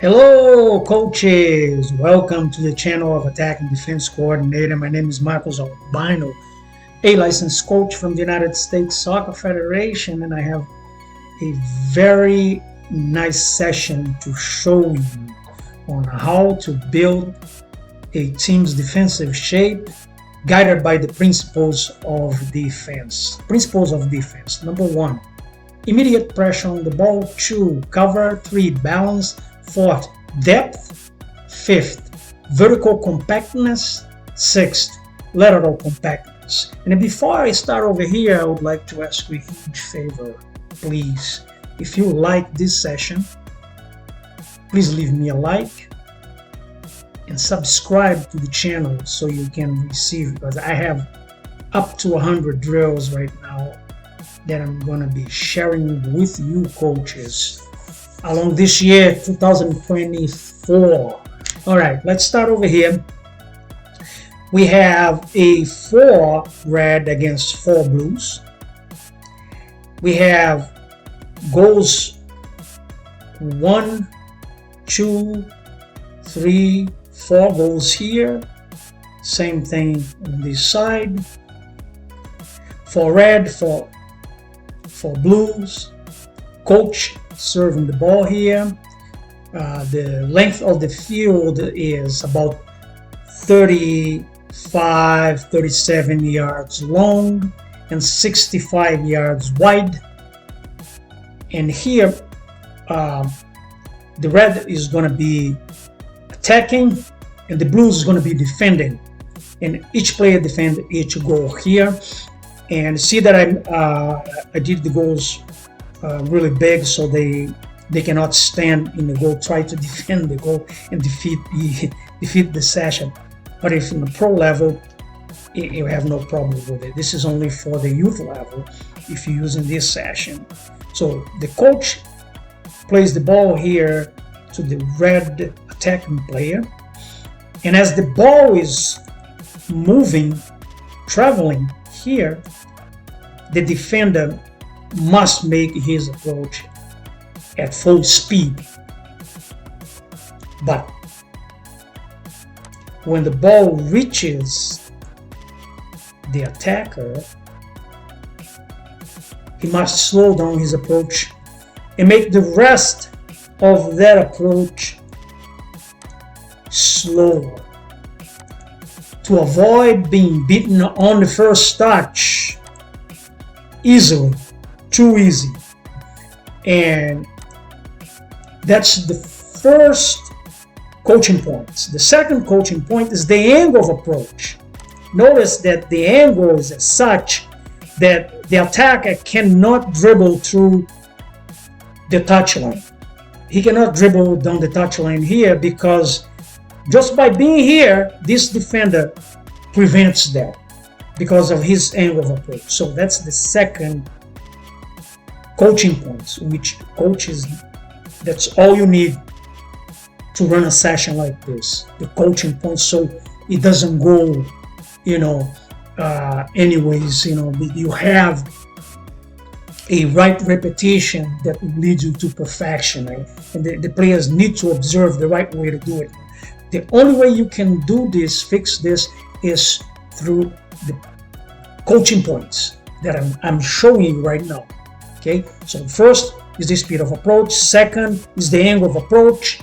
Hello, coaches. Welcome to the channel of Attack and Defense Coordinator. My name is Marcos Albino, a licensed coach from the United States Soccer Federation, and I have a very nice session to show you on how to build a team's defensive shape guided by the principles of defense. Principles of defense. Number 1, immediate pressure on the ball. 2, cover. 3, balance. 4th, depth. 5th, vertical compactness. 6th, lateral compactness. And before I start over here, I would like to ask you a huge favor. Please, if you like this session, please leave me a like and subscribe to the channel so you can receive, because I have up to 100 drills right now that I'm going to be sharing with you coaches along this year 2024. All right, let's start over here. We have a 4 red against 4 blues. We have goals 1, 2, 3, 4 goals here. Same thing on this side. For red, for blues. Coach serving the ball here. The length of the field is about 37 yards long and 65 yards wide. And here the red is going to be attacking and the blues is going to be defending, and each player defend each goal here. And see that I did the goals really big so they cannot stand in the goal, try to defend the goal and defeat the session. But if in the pro level, you have no problem with it. This is only for the youth level if you're using this session. So the coach plays the ball here to the red attacking player, and as the ball is moving, traveling here, the defender must make his approach at full speed. But when the ball reaches the attacker, he must slow down his approach and make the rest of that approach slower to avoid being beaten on the first touch easily, too easy. And that's the first coaching point. The second coaching point is the angle of approach. Notice that the angle is as such that the attacker cannot dribble through the touchline. He cannot dribble down the touchline here, because just by being here, this defender prevents that because of his angle of approach. So that's the second coaching points, which coaches, that's all you need to run a session like this, the coaching points, so it doesn't go anyways. You have a right repetition that will lead you to perfection, right? And the players need to observe the right way to do it. The only way you can do this, fix this, is through the coaching points that I'm showing you right now. Okay, so first is the speed of approach. Second is the angle of approach.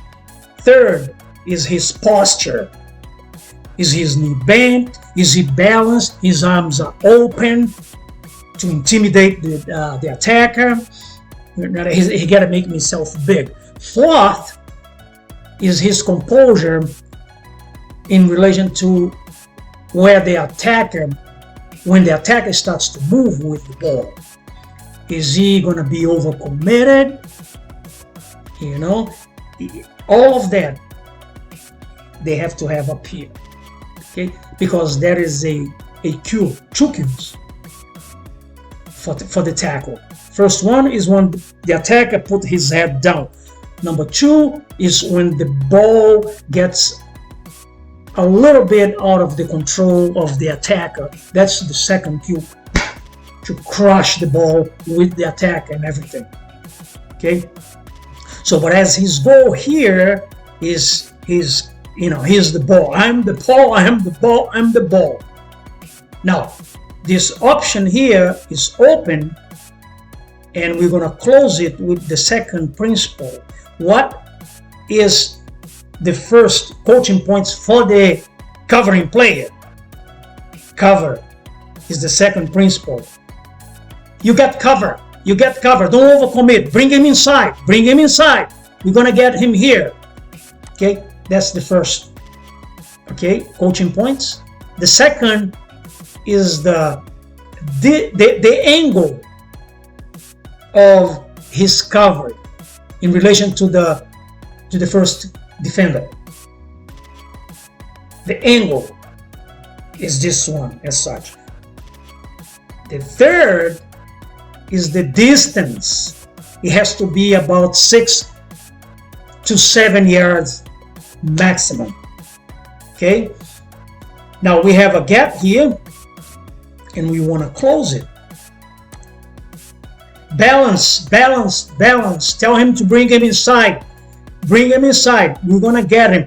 Third is his posture. Is his knee bent? Is he balanced? His arms are open to intimidate the attacker. He got to make himself big. Fourth is his composure in relation to when the attacker starts to move with the ball. Is he going to be overcommitted? All of that they have to have up here, okay? Because there is a cue, 2 cues for the tackle. First one is when the attacker put his head down. Number 2 is when the ball gets a little bit out of the control of the attacker. That's the second cue, to crush the ball with the attack and everything. Okay, So, but as his goal here is here's the ball. I'm the ball, I'm the ball, I'm the ball. Now, this option here is open, and we're going to close it with the second principle. What is the first coaching points for the covering player? Cover is the second principle. You get cover. You get cover. Don't overcommit. Bring him inside. Bring him inside. We're going to get him here. Okay, that's the first. Okay, coaching points. The second is the angle of his cover in relation to the first defender. The angle is this one as such. The third is the distance. It has to be about 6 to 7 yards maximum. Okay, now we have a gap here and we want to close it. Balance, balance, balance. Tell him to bring him inside. Bring him inside. We're going to get him.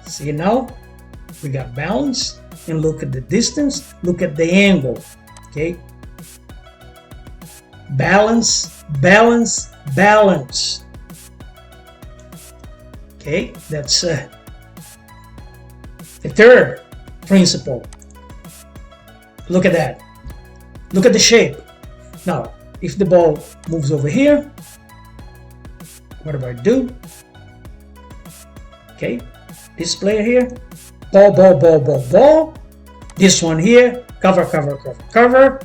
See now? We got balance. And look at the distance. Look at the angle. Okay? Balance, balance, balance. Okay? That's the third principle. Look at that. Look at the shape. Now, if the ball moves over here, what do I do? Okay, this player here, ball, ball, ball, ball, ball. This one here, cover, cover, cover, cover.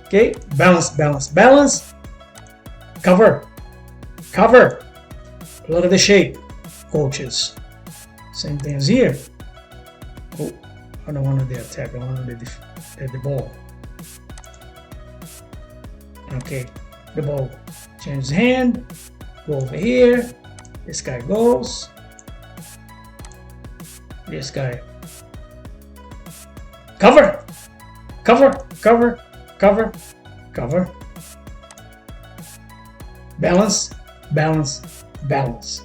Okay, balance, balance, balance. Cover, cover. Look at the shape, coaches. Same thing as here. Oh, I don't want the attack, I want the ball. Okay, the ball changes hand, go over here, this guy goes, this guy, cover, cover, cover, cover, cover, balance, balance, balance.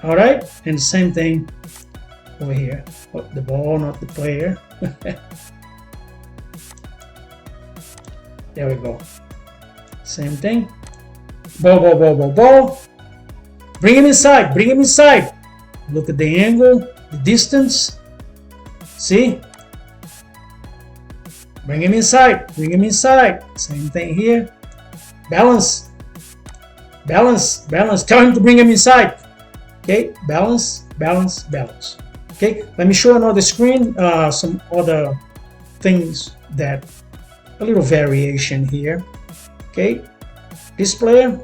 All right, and same thing over here. Oh, the ball, not the player. There we go. Same thing. Ball, ball, ball, ball, ball. Bring him inside. Bring him inside. Look at the angle, the distance. See? Bring him inside. Bring him inside. Same thing here. Balance. Balance. Balance. Tell him to bring him inside. Okay? Balance. Balance. Balance. Okay? Let me show you on the screen some other things that a little variation here. Okay, this player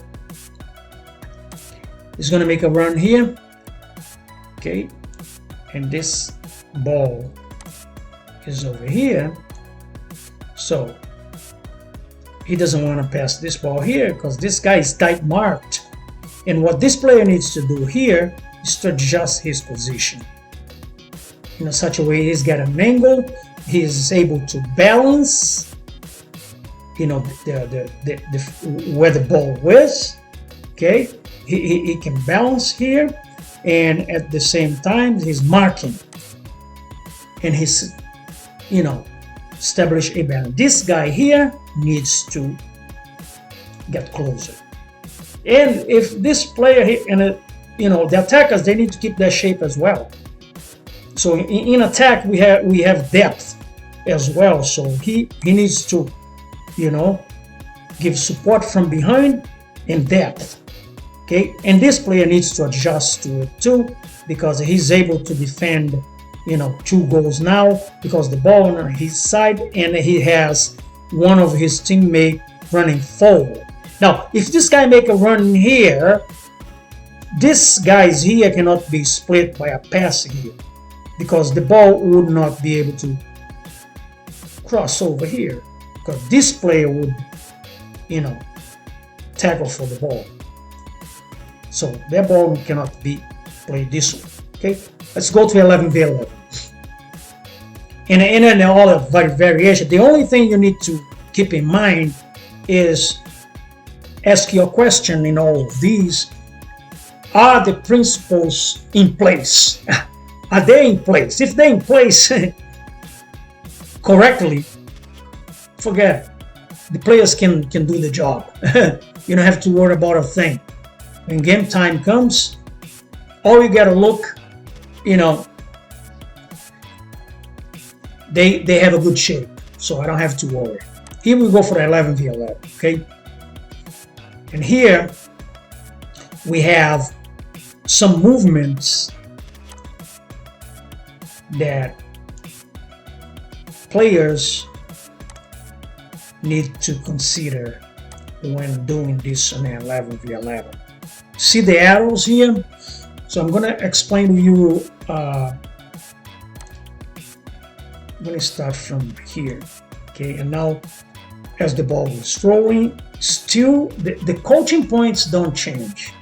is going to make a run here. Okay, and this ball is over here. So he doesn't want to pass this ball here because this guy is tight marked. And what this player needs to do here is to adjust his position in such a way he's got an angle, he's able to balance, you know, where the ball is. Okay, he can balance here, and at the same time he's marking, and he's, you know, establish a balance. This guy here needs to get closer, and if this player here, and you know, the attackers, they need to keep their shape as well. So in attack we have depth as well. So he needs to, you know, give support from behind and depth. Okay, and this player needs to adjust to it too, because he's able to defend, you know, 2 goals now because the ball on his side and he has one of his teammates running forward. Now, if this guy make a run here, this guy's here cannot be split by a pass here because the ball would not be able to cross over here, because this player would, you know, tackle for the ball. So that ball cannot be played this way. Okay, let's go to 11v11. And then all of variation. The only thing you need to keep in mind is ask your question in all of these. Are the principles in place? Are they in place? If they're in place correctly, forget it. The players can do the job. You don't have to worry about a thing. When game time comes, all you gotta look, you know, they have a good shape, so I don't have to worry. Here we go for the 11v11, okay? And here we have some movements that players need to consider when doing this on 11v11. See the arrows here? So I'm going to explain to you. I'm going to start from here, okay? And now, as the ball is throwing, still the coaching points don't change.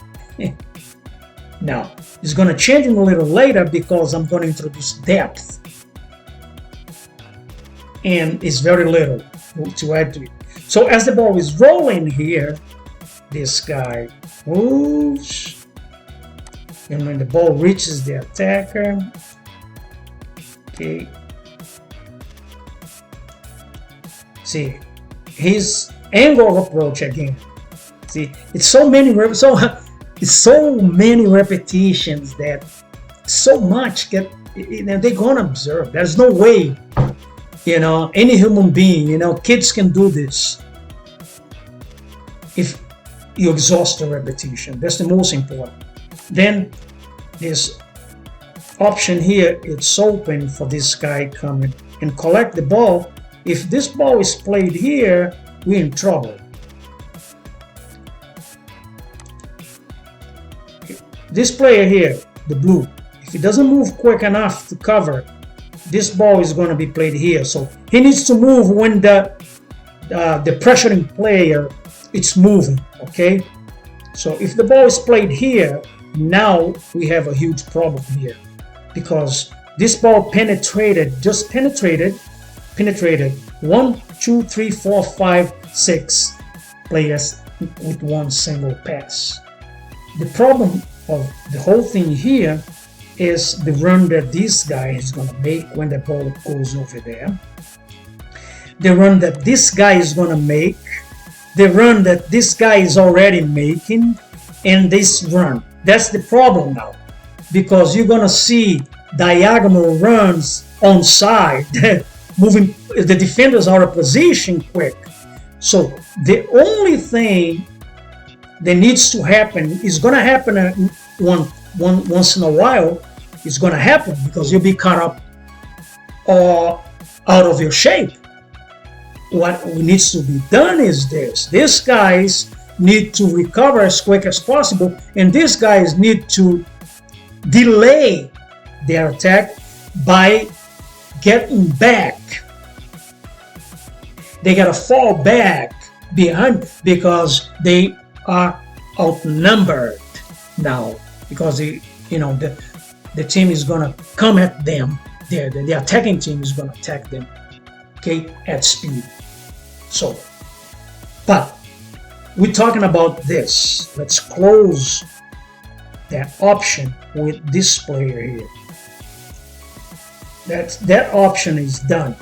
Now, it's going to change a little later because I'm going to introduce depth, and it's very little to add to it. So as the ball is rolling here, this guy moves, and when the ball reaches the attacker, okay, see his angle of approach again. See, it's so many repetitions that so much get, you know, they're gonna observe. There's no way, you know, any human being, you know, kids can do this if you exhaust the repetition. That's the most important. Then this option here, it's open for this guy coming and collect the ball. If this ball is played here, we're in trouble. This player here, the blue, if he doesn't move quick enough to cover, this ball is going to be played here. So he needs to move when the pressuring player it's moving, okay? So if the ball is played here, now we have a huge problem here because this ball penetrated 1, 2, 3, 4, 5, 6 players with one single pass. The problem of the whole thing here is the run that this guy is going to make when the ball goes over there, the run that this guy is going to make, the run that this guy is already making, and this run. That's the problem now, because you're going to see diagonal runs on side, moving the defenders out of position quick. So the only thing that needs to happen is going to happen once in a while. It's going to happen because you'll be caught up or out of your shape. What needs to be done is this. These guys need to recover as quick as possible, and these guys need to delay their attack by getting back. They got to fall back behind because they are outnumbered now, because the team is going to come at them. The attacking team is going to attack them, okay, at speed. So, but we're talking about this. Let's close that option with this player here. That option is done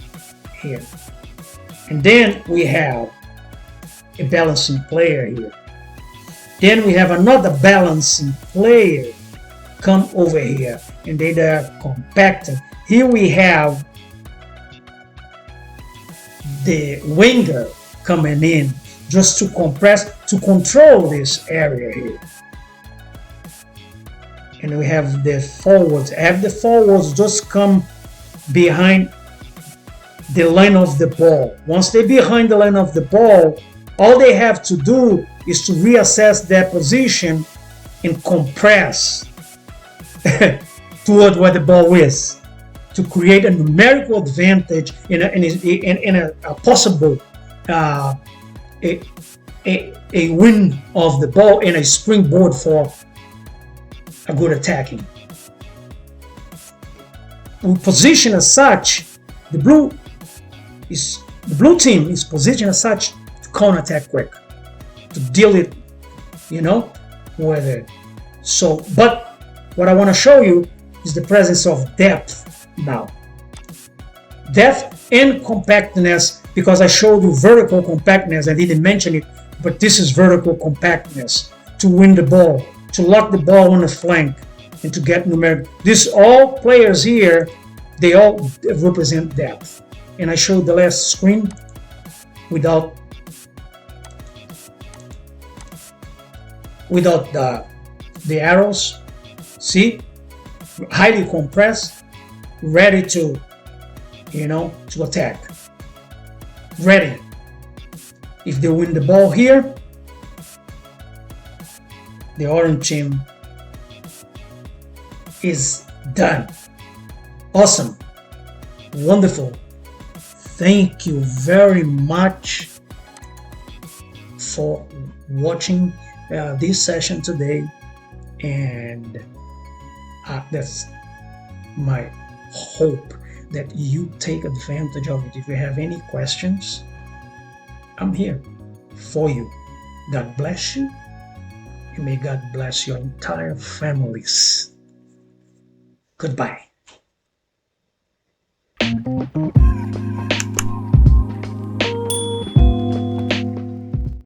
here. And then we have a balancing player here. Then we have another balancing player come over here, and they are compacting. Here we have the winger coming in just to control this area here. And we have the forwards. Have the forwards just come behind the line of the ball. Once they're behind the line of the ball, all they have to do is to reassess their position and compress toward where the ball is, to create a numerical advantage in a possible a win of the ball and a springboard for a good attacking. We position as such, the blue team is positioned as such to counterattack quick, to deal it, with it. So, but what I want to show you is the presence of depth now. Depth and compactness, because I showed you vertical compactness. I didn't mention it, but this is vertical compactness to win the ball, to lock the ball on the flank, and to get numeric. This all players here, they all represent depth. And I showed the last screen without the arrows. See, highly compressed, ready to to attack, ready. If they win the ball here, the orange team is done. Awesome, wonderful. Thank you very much for watching this session today, and that's my hope that you take advantage of it. If you have any questions, I'm here for you. God bless you, and may God bless your entire families. Goodbye.